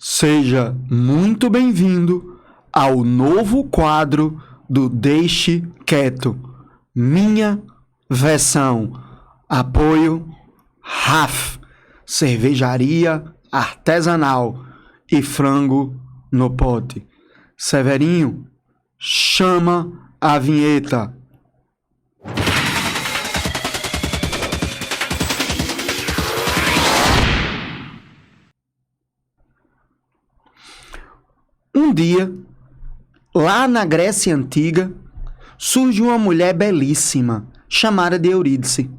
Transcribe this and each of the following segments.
Seja muito bem-vindo ao novo quadro do Deixe Quieto, minha versão. Apoio RAF, cervejaria artesanal e frango no pote. Severinho, chama a vinheta. Um dia, lá na Grécia Antiga, surge uma mulher belíssima, chamada de Eurídice.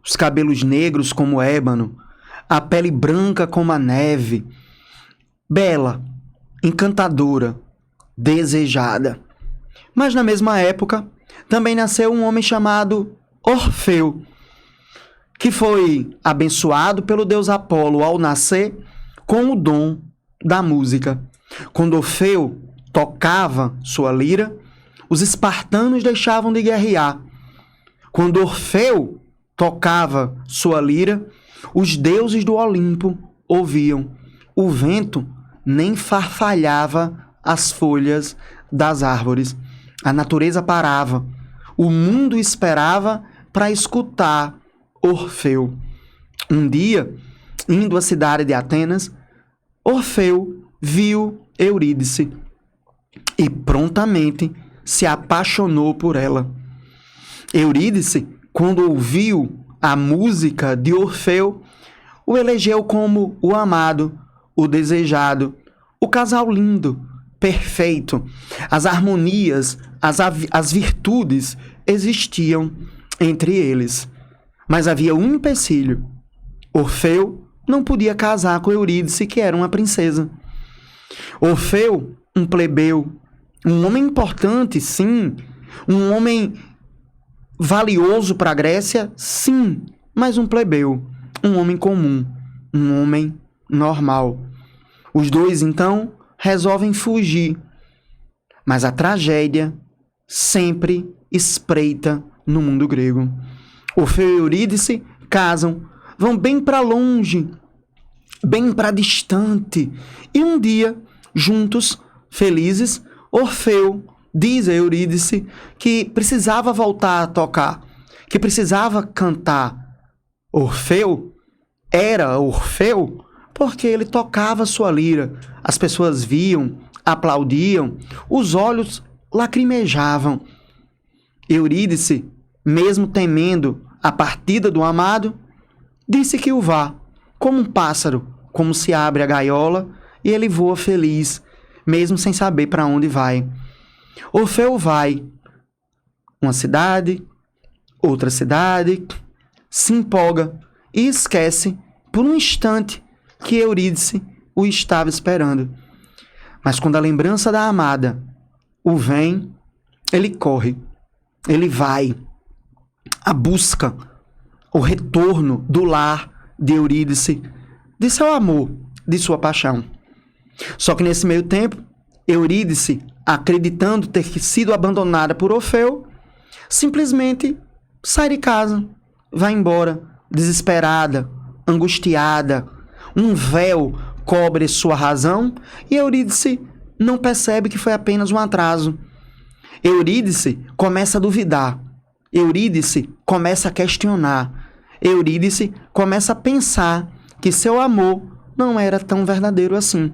Os cabelos negros como ébano, a pele branca como a neve. Bela, encantadora, desejada. Mas na mesma época, também nasceu um homem chamado Orfeu, que foi abençoado pelo deus Apolo ao nascer com o dom da música. Quando Orfeu tocava sua lira, os espartanos deixavam de guerrear. Quando Orfeu tocava sua lira, os deuses do Olimpo ouviam. O vento nem farfalhava as folhas das árvores. A natureza parava. O mundo esperava para escutar Orfeu. Um dia, indo à cidade de Atenas, Orfeu viu Eurídice e prontamente se apaixonou por ela. Eurídice, quando ouviu a música de Orfeu, o elegeu como o amado, o desejado, o casal lindo, perfeito. As harmonias, as virtudes existiam entre eles. Mas havia um empecilho. Orfeu não podia casar com Eurídice, que era uma princesa. Orfeu, um plebeu, um homem importante, sim, um homem valioso para a Grécia, sim, mas um plebeu, um homem comum, um homem normal. Os dois, então, resolvem fugir, mas a tragédia sempre espreita no mundo grego. Orfeu e Eurídice casam, vão bem para longe, bem para distante, e um dia, juntos, felizes, Orfeu diz a Eurídice que precisava voltar a tocar, que precisava cantar. Orfeu era Orfeu porque ele tocava sua lira. As pessoas viam, aplaudiam, os olhos lacrimejavam. Eurídice, mesmo temendo a partida do amado, disse que o vá, como um pássaro, como se abre a gaiola, e ele voa feliz, mesmo sem saber para onde vai. Orfeu vai. Uma cidade, outra cidade, se empolga e esquece, por um instante, que Eurídice o estava esperando. Mas quando a lembrança da amada o vem, ele corre, ele vai, a busca, o retorno do lar de Eurídice, de seu amor, de sua paixão. Só que nesse meio tempo, Eurídice, acreditando ter sido abandonada por Orfeu, simplesmente sai de casa, vai embora, desesperada, angustiada. Um véu cobre sua razão e Eurídice não percebe que foi apenas um atraso. Eurídice começa a duvidar. Eurídice começa a questionar. Eurídice começa a pensar que seu amor não era tão verdadeiro assim,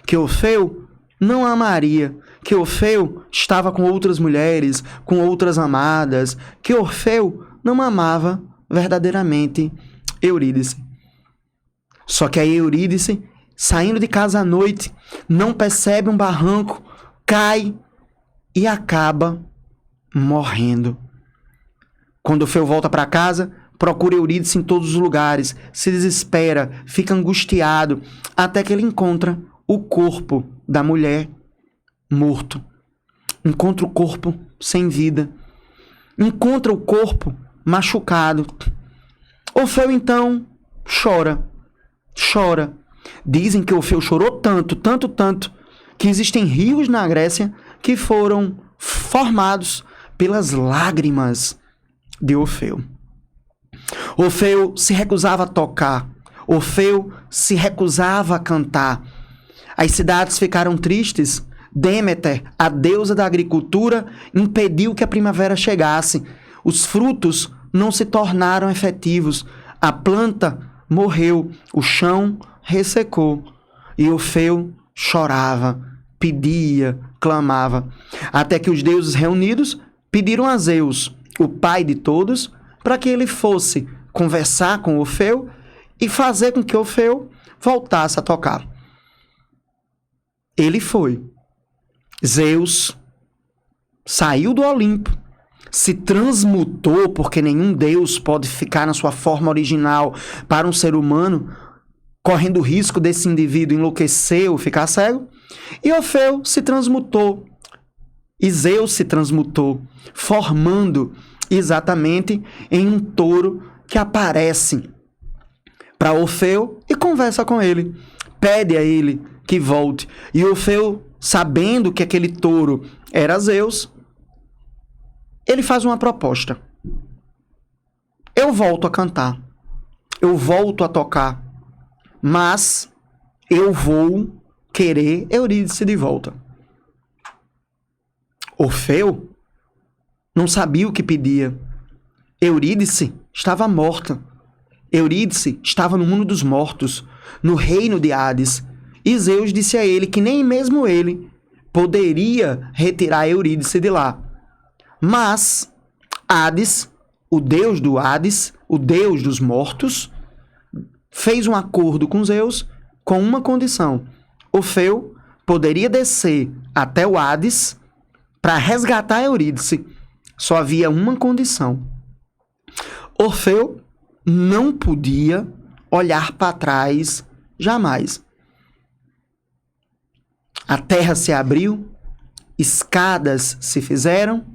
que Orfeu não a amaria, que Orfeu estava com outras mulheres, com outras amadas, que Orfeu não amava verdadeiramente Eurídice. Só que aí Eurídice, saindo de casa à noite, não percebe um barranco, cai e acaba morrendo. Quando Orfeu volta para casa, procura Eurídice em todos os lugares, se desespera, fica angustiado, até que ele encontra o corpo da mulher morto. Encontra o corpo sem vida. Encontra o corpo machucado. Orfeu, então, chora. Dizem que Orfeu chorou tanto, que existem rios na Grécia que foram formados pelas lágrimas de Orfeu. Orfeu se recusava a tocar. Orfeu se recusava a cantar. As cidades ficaram tristes. Deméter, a deusa da agricultura, impediu que a primavera chegasse. Os frutos não se tornaram efetivos. A planta morreu, o chão ressecou. E Orfeu chorava, pedia, clamava. Até que os deuses reunidos pediram a Zeus, o pai de todos, para que ele fosse conversar com Orfeu e fazer com que Orfeu voltasse a tocar. Ele foi. Zeus saiu do Olimpo, se transmutou, porque nenhum deus pode ficar na sua forma original para um ser humano, correndo o risco desse indivíduo enlouquecer ou ficar cego. E Orfeu se transmutou. E Zeus se transmutou, formando exatamente em um touro que aparece para Orfeu e conversa com ele. Pede a ele que volte. E Orfeu, sabendo que aquele touro era Zeus, ele faz uma proposta. Eu volto a cantar. Eu volto a tocar. Mas eu vou querer Eurídice de volta. Orfeu não sabia o que pedia. Eurídice estava morta. Eurídice estava no mundo dos mortos, no reino de Hades. E Zeus disse a ele que nem mesmo ele poderia retirar Eurídice de lá. Mas Hades, o deus do Hades, o deus dos mortos, fez um acordo com Zeus com uma condição. Orfeu poderia descer até o Hades para resgatar Eurídice. Só havia uma condição. Orfeu não podia olhar para trás jamais. A terra se abriu, escadas se fizeram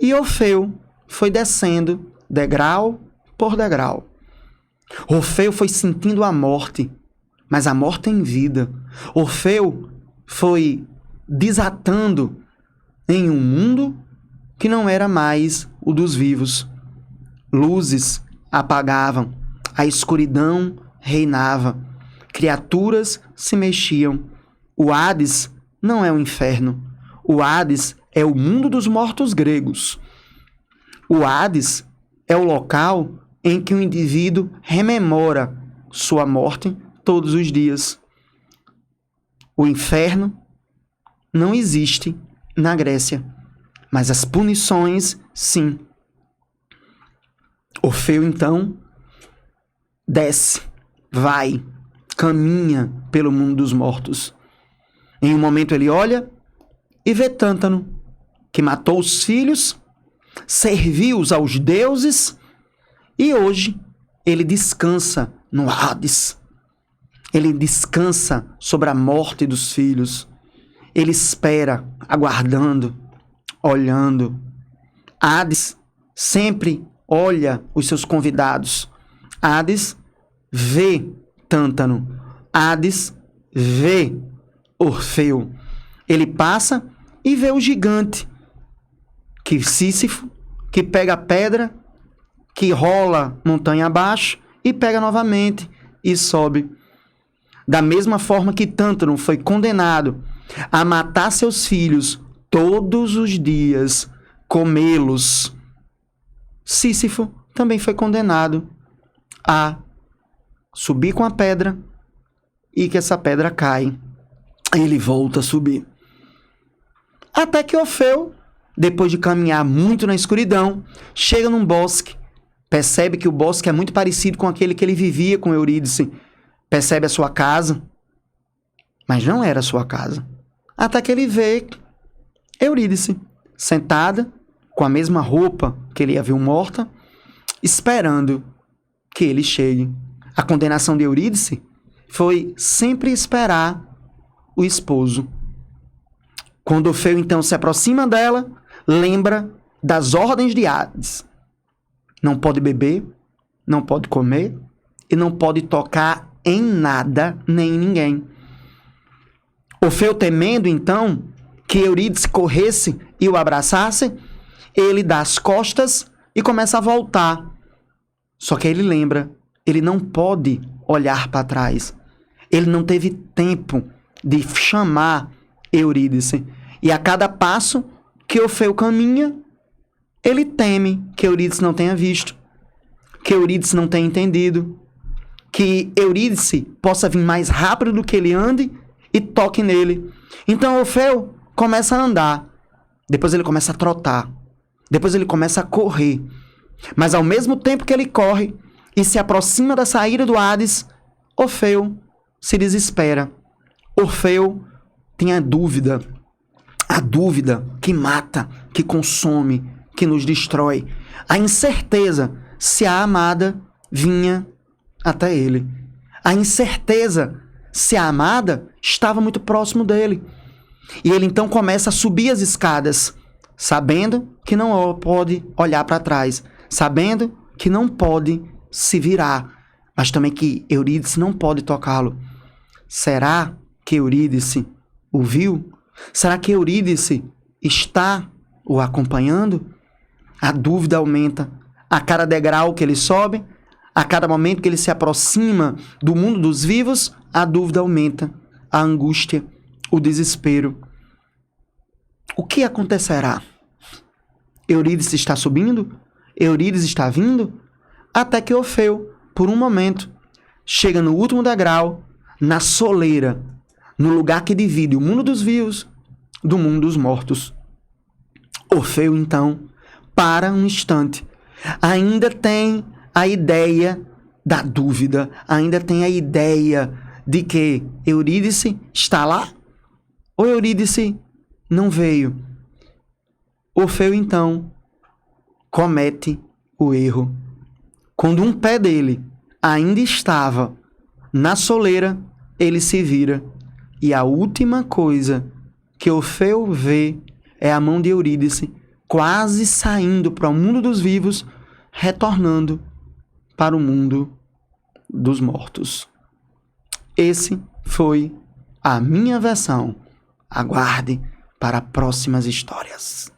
e Orfeu foi descendo degrau por degrau. Orfeu foi sentindo a morte, mas a morte em vida. Orfeu foi desatando em um mundo que não era mais o dos vivos. Luzes apagavam, a escuridão reinava, criaturas se mexiam. O Hades não é o inferno. O Hades é o mundo dos mortos gregos. O Hades é o local em que o indivíduo rememora sua morte todos os dias. O inferno não existe na Grécia, mas as punições, sim. Orfeu, então, desce, vai, caminha pelo mundo dos mortos. Em um momento ele olha e vê Tântano, que matou os filhos, serviu-os aos deuses e hoje ele descansa no Hades. Ele descansa sobre a morte dos filhos. Ele espera, aguardando, olhando. Hades sempre olha os seus convidados. Hades vê Tântano. Hades vê Orfeu. Ele passa e vê o gigante, que Sísifo, que pega a pedra, que rola montanha abaixo e pega novamente e sobe. Da mesma forma que Tântano foi condenado a matar seus filhos todos os dias, comê-los, Sísifo também foi condenado a subir com a pedra e que essa pedra cai. Ele volta a subir. Até que Orfeu, depois de caminhar muito na escuridão, chega num bosque, percebe que o bosque é muito parecido com aquele que ele vivia com Eurídice, percebe a sua casa, mas não era a sua casa. Até que ele vê Eurídice sentada, com a mesma roupa que ele a viu morta, esperando que ele chegue. A condenação de Eurídice foi sempre esperar o esposo. Quando Orfeu então se aproxima dela, lembra das ordens de Hades. Não pode beber, não pode comer e não pode tocar em nada nem em ninguém. Orfeu, temendo então que Eurídice corresse e o abraçasse, ele dá as costas e começa a voltar. Só que ele lembra, ele não pode olhar para trás. Ele não teve tempo de chamar Eurídice. E a cada passo que Orfeu caminha, ele teme que Eurídice não tenha visto, que Eurídice não tenha entendido, que Eurídice possa vir mais rápido do que ele ande e toque nele. Então Orfeu começa a andar, depois ele começa a trotar, depois ele começa a correr. Mas ao mesmo tempo que ele corre e se aproxima da saída do Hades, Orfeu se desespera. Orfeu tem a dúvida que mata, que consome, que nos destrói. A incerteza se a amada vinha até ele. A incerteza se a amada estava muito próximo dele. E ele então começa a subir as escadas, sabendo que não pode olhar para trás, sabendo que não pode se virar, mas também que Eurídice não pode tocá-lo. Será que Eurídice o viu? Será que Eurídice está o acompanhando? A dúvida aumenta. A cada degrau que ele sobe, a cada momento que ele se aproxima do mundo dos vivos, a dúvida aumenta, a angústia, o desespero. O que acontecerá? Eurídice está subindo? Eurídice está vindo? Até que Orfeu, por um momento, chega no último degrau, na soleira, no lugar que divide o mundo dos vivos do mundo dos mortos. Orfeu, então, para um instante. Ainda tem a ideia da dúvida, ainda tem a ideia de que Eurídice está lá ou Eurídice não veio. Orfeu, então, comete o erro. Quando um pé dele ainda estava na soleira, ele se vira. E a última coisa que Orfeu vê é a mão de Eurídice quase saindo para o mundo dos vivos, retornando para o mundo dos mortos. Esse foi a minha versão. Aguarde para próximas histórias.